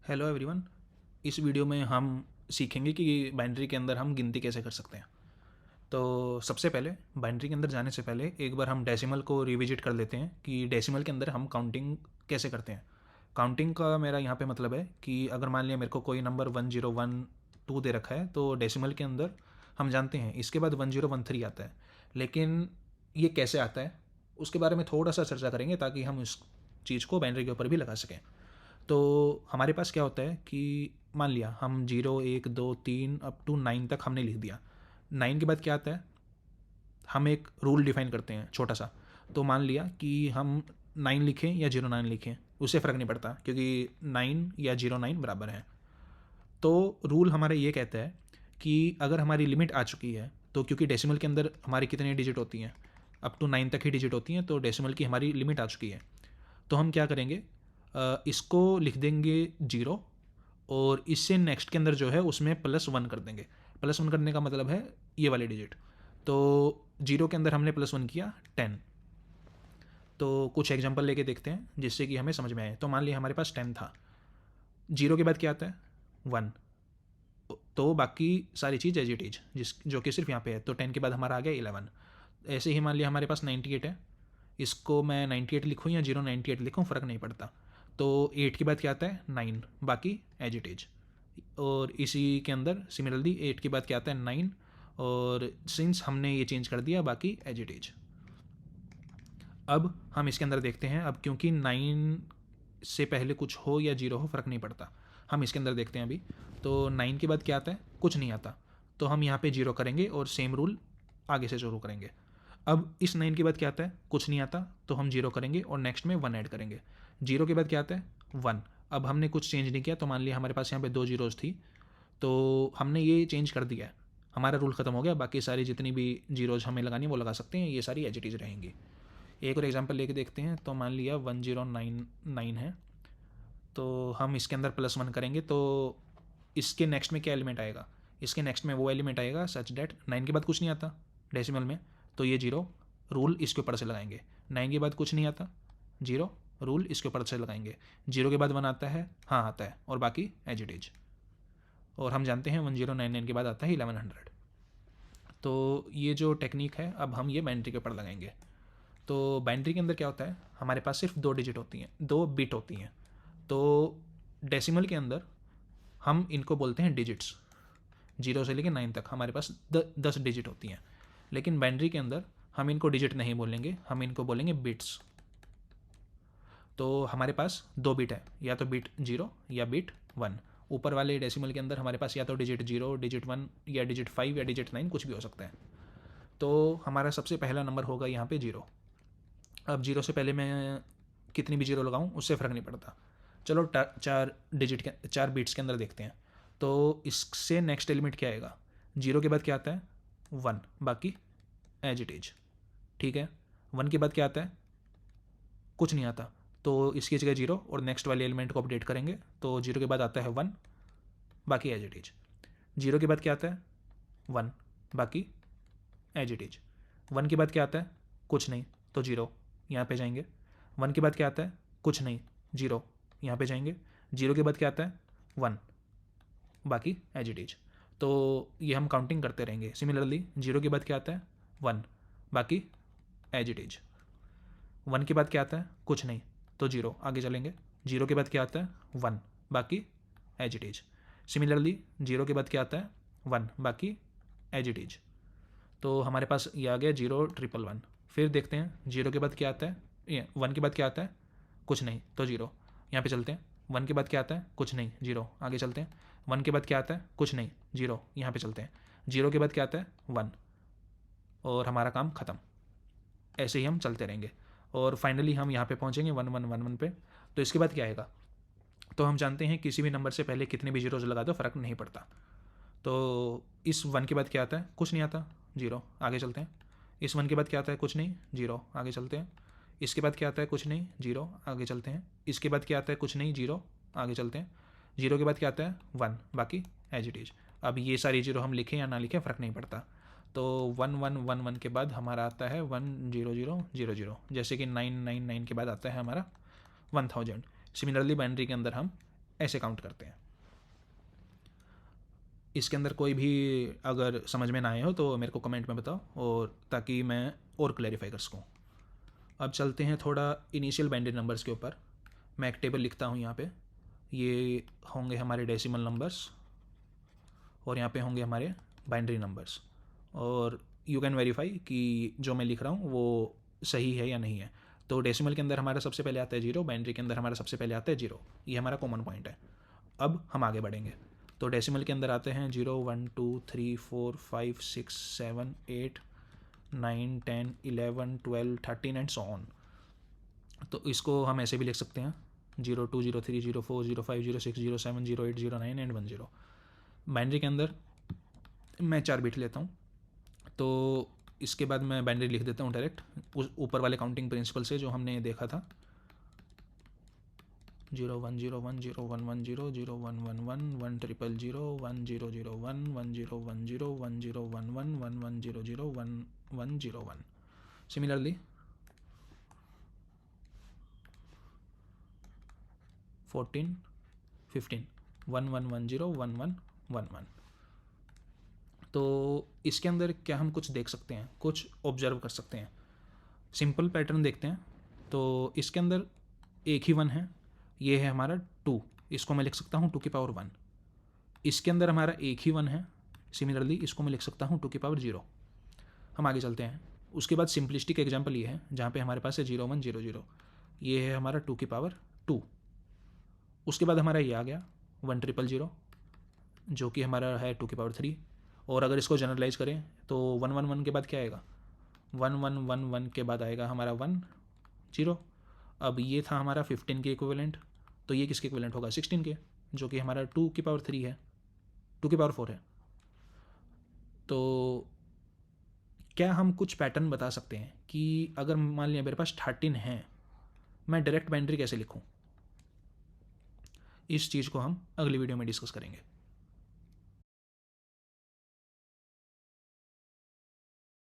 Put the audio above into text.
Hello everyone. इस video में हम सीखेंगे कि बाइनरी के अंदर हम गिनती कैसे कर सकते हैं। तो सबसे पहले बाइनरी के अंदर जाने से पहले एक बार हम डेसिमल को रिविजिट कर लेते हैं कि डेसिमल के अंदर हम काउंटिंग कैसे करते हैं। काउंटिंग का मेरा यहाँ पे मतलब है कि अगर मान लिया मेरे को कोई नंबर 1012 दे रखा है तो डेसिमल के अंदर हम जानते हैं इसके बाद 1013 आता है। लेकिन ये कैसे आता है उसके बारे में थोड़ा सा चर्चा करेंगे ताकि हम इस चीज़ को बाइनरी के ऊपर भी लगा सकें। तो हमारे पास क्या होता है कि मान लिया हम 0 1 2 3 अप टू 9 तक हमने लिख दिया। 9 के बाद क्या आता है, हम एक रूल डिफाइन करते हैं छोटा सा। तो मान लिया कि हम 9 लिखें या 09 लिखें उससे फ़र्क नहीं पड़ता क्योंकि 9 या 09 बराबर है। तो रूल हमारा ये कहता है कि अगर हमारी लिमिट आ चुकी है तो क्योंकि डेसिमल के अंदर हमारी कितनी डिजिट होती हैं, अप टू 9 तक ही डिजिट होती हैं, तो डेसिमल की हमारी लिमिट आ चुकी है। तो हम क्या करेंगे, इसको लिख देंगे 0 और इससे नेक्स्ट के अंदर जो है उसमें +1 कर देंगे। +1 करने का मतलब है ये वाली डिजिट। तो 0 के अंदर हमने +1 किया 10। तो कुछ एग्जांपल लेके देखते हैं जिससे कि हमें समझ में आए। तो मान लिया हमारे पास 10 था, 0 के बाद क्या आता है 1, तो बाकी सारी चीज़ एज इट इज जिस जो कि सिर्फ यहाँ पे है। तो 10 के बाद हमारा आ गया 11। ऐसे ही मान लिया हमारे पास 98 है, इसको मैं 98 लिखूँ या 098 लिखूँ फ़र्क नहीं पड़ता। तो 8 के बाद क्या आता है 9, बाकी एज इट इज। और इसी के अंदर सिमिलरली 8 के बाद क्या आता है 9, और सिंस हमने ये चेंज कर दिया बाकी एज इट इज। अब हम इसके अंदर देखते हैं, अब क्योंकि 9 से पहले कुछ हो या 0 हो फ़र्क नहीं पड़ता। हम इसके अंदर देखते हैं अभी। तो 9 के बाद क्या आता है, कुछ नहीं आता। तो हम यहाँ पे 0 करेंगे और सेम रूल आगे से शुरू करेंगे। अब इस 9 के बाद क्या आता है, कुछ नहीं आता, तो हम 0 करेंगे और नेक्स्ट में 1 ऐड करेंगे। 0 के बाद क्या आता है 1। अब हमने कुछ चेंज नहीं किया, तो मान लिया हमारे पास यहाँ पे 2 जीरोज़ थी, तो हमने ये चेंज कर दिया है, हमारा रूल ख़त्म हो गया। बाकी सारी जितनी भी जीरोज़ हमें लगानी है वो लगा सकते हैं, ये सारी एज इट इज़ रहेंगी। एक और एग्जांपल लेके देखते हैं। तो मान लिया 1099 है, तो हम इसके अंदर +1 करेंगे। तो इसके नेक्स्ट में क्या एलिमेंट आएगा, इसके नेक्स्ट में वो एलिमेंट आएगा सच डेट 9 के बाद कुछ नहीं आता डेसिमल में, तो ये 0 रूल इसके ऊपर से लगाएंगे। 9 के बाद कुछ नहीं आता, 0 रूल इसके ऊपर से लगाएंगे। 0 के बाद 1 आता है, हाँ आता है, और बाकी एज इट इज। और हम जानते हैं 1099 के बाद आता है 1100। तो ये जो टेक्निक है अब हम ये बाइनरी के ऊपर लगाएंगे। तो बाइनरी के अंदर क्या होता है, हमारे पास सिर्फ 2 डिजिट होती हैं, 2 बिट होती हैं। तो डेसिमल के अंदर हम इनको बोलते हैं डिजिट्स। 0 से लेकर 9 तक हमारे पास 10 डिजिट होती हैं। लेकिन बाइनरी के अंदर हम इनको डिजिट नहीं बोलेंगे, हम इनको बोलेंगे बिट्स। तो हमारे पास 2 बिट है, या तो बिट 0 या बिट 1। ऊपर वाले डेसिमल के अंदर हमारे पास या तो डिजिट 0, डिजिट 1 या डिजिट 5 या डिजिट 9 कुछ भी हो सकता है। तो हमारा सबसे पहला नंबर होगा यहाँ पे 0। अब 0 से पहले मैं कितनी भी 0 लगाऊँ उससे फ़र्क नहीं पड़ता। चलो 4 बिट्स के अंदर देखते हैं। तो इससे नेक्स्ट एलिमेंट क्या आएगा, 0 के बाद क्या आता है 1, बाकी एज इट इज। ठीक है, 1 के बाद क्या आता है, कुछ नहीं आता, तो इसकी जगह 0 और नेक्स्ट वाले एलिमेंट को अपडेट करेंगे। तो 0 के बाद आता है 1, बाकी एज इट इज। 0 के बाद क्या आता है 1, बाकी एज इट इज। 1 के बाद क्या आता है कुछ नहीं, तो 0 यहाँ पे जाएंगे। 1 के बाद क्या आता है कुछ नहीं, 0 यहाँ पे जाएंगे। 0 के बाद क्या आता है 1, बाकी एज इट इज। तो ये हम काउंटिंग करते रहेंगे। सिमिलरली 0 के बाद क्या आता है 1, बाकी एज इट इज। 1 के बाद क्या आता है कुछ नहीं, तो 0 आगे चलेंगे। 0 के बाद क्या आता है 1, बाकी एज इट इज। सिमिलरली 0 के बाद क्या आता है 1, बाकी एज इट इज। तो हमारे पास ये आ गया 0 1 1 1। फिर देखते हैं 0 के बाद क्या आता है, 1 के बाद क्या आता है कुछ नहीं, तो 0 यहाँ पे चलते हैं। 1 के बाद क्या आता है कुछ नहीं, 0 आगे चलते हैं। 1 के बाद क्या आता है कुछ नहीं, 0 यहाँ पे चलते हैं। 0 के बाद क्या आता है 1, और हमारा काम ख़त्म। ऐसे ही हम चलते रहेंगे और फाइनली हम यहाँ पे पहुँचेंगे 1111 पे। तो इसके बाद क्या आएगा, तो हम जानते हैं किसी भी नंबर से पहले कितने भी जीरोज़ लगा दो फ़र्क नहीं पड़ता। तो इस 1 के बाद क्या आता है कुछ नहीं आता, 0 आगे चलते हैं। इस 1 के बाद क्या आता है कुछ नहीं, 0 आगे चलते हैं। इसके बाद क्या आता है कुछ नहीं, 0 आगे चलते हैं। इसके बाद क्या आता है कुछ नहीं, 0 आगे चलते हैं। 0 के बाद क्या आता है 1, बाकी एज इट इज। अब ये सारी 0 हम लिखें या ना लिखें फ़र्क नहीं पड़ता। तो 1111 के बाद हमारा आता है 10000, जैसे कि 999 के बाद आता है हमारा 1000। सिमिलरली बाइनरी के अंदर हम ऐसे काउंट करते हैं। इसके अंदर कोई भी अगर समझ में ना आए हो तो मेरे को कमेंट में बताओ, और ताकि मैं और क्लैरिफाई कर सकूँ। अब चलते हैं थोड़ा इनिशियल बाइनरी नंबर्स के ऊपर। मैं एक टेबल लिखता हूँ यहाँ पे। ये होंगे हमारे डेसिमल नंबर्स और यहाँ पे होंगे हमारे बाइनरी नंबर्स, और यू कैन वेरीफाई कि जो मैं लिख रहा हूँ वो सही है या नहीं है। तो डेसिमल के अंदर हमारा सबसे पहले आता है 0, बाइनरी के अंदर हमारा सबसे पहले आता है 0। ये हमारा कॉमन पॉइंट है। अब हम आगे बढ़ेंगे। तो डेसिमल के अंदर आते हैं 0, 1, 2, 3, 4, 5, 6, 7, 8, 9, 10, 11, 12, 13 एंड सो ऑन। तो इसको हम ऐसे भी लिख सकते हैं 0, 2, 0, 3, 0, 4, 0, 5, 0, 6, 0, 7, 0, 8, 0, 9 एंड 1, 0। बाइनरी के अंदर मैं 4 बिट लेता हूँ, तो इसके बाद मैं बाइनरी लिख देता हूँ डायरेक्ट उस ऊपर वाले काउंटिंग प्रिंसिपल से जो हमने देखा था। 0, 1, 0, 1, 0, 1, 1, 0, 0, 1, 1, 1, 1, 0, 0, 1, 0, 0, 1, 1, 0, 1, 0, 1, 0, 1, 1, 1, 1, 0, 0, 1, 1, 0, 1। Similarly 14, 15, 1, 1, 1, 0, 1, 1, 1, 1। तो इसके अंदर क्या हम कुछ देख सकते हैं, कुछ ऑब्जर्व कर सकते हैं। सिंपल पैटर्न देखते हैं। तो इसके अंदर एक ही 1 है, ये है हमारा 2। इसको मैं लिख सकता हूँ 2 की पावर 1। इसके अंदर हमारा एक ही 1 है, सिमिलरली इसको मैं लिख सकता हूँ 2 की पावर 0। हम आगे चलते हैं। उसके बाद सिंपलिस्टिक एग्जाम्पल ये है जहाँ पे हमारे पास है 0, 1, 0, 0। ये है हमारा 2 की पावर 2। उसके बाद हमारा ये आ गया 1, 0, 0, जो कि हमारा है 2 की पावर 3। और अगर इसको जनरलाइज करें तो 1, 1, 1 के बाद क्या आएगा, 1, 1, 1, 1 के बाद आएगा हमारा 1, 0। अब ये था हमारा 15 के इक्विवेलेंट, तो ये किसके इक्विवेलेंट होगा, 16 के, जो कि हमारा 2 की पावर 3 है, 2 की पावर 4 है। तो क्या हम कुछ पैटर्न बता सकते हैं कि अगर मान लिया मेरे पास 13 है, मैं डायरेक्ट बाइनरी कैसे लिखूं? इस चीज़ को हम अगली वीडियो में डिस्कस करेंगे।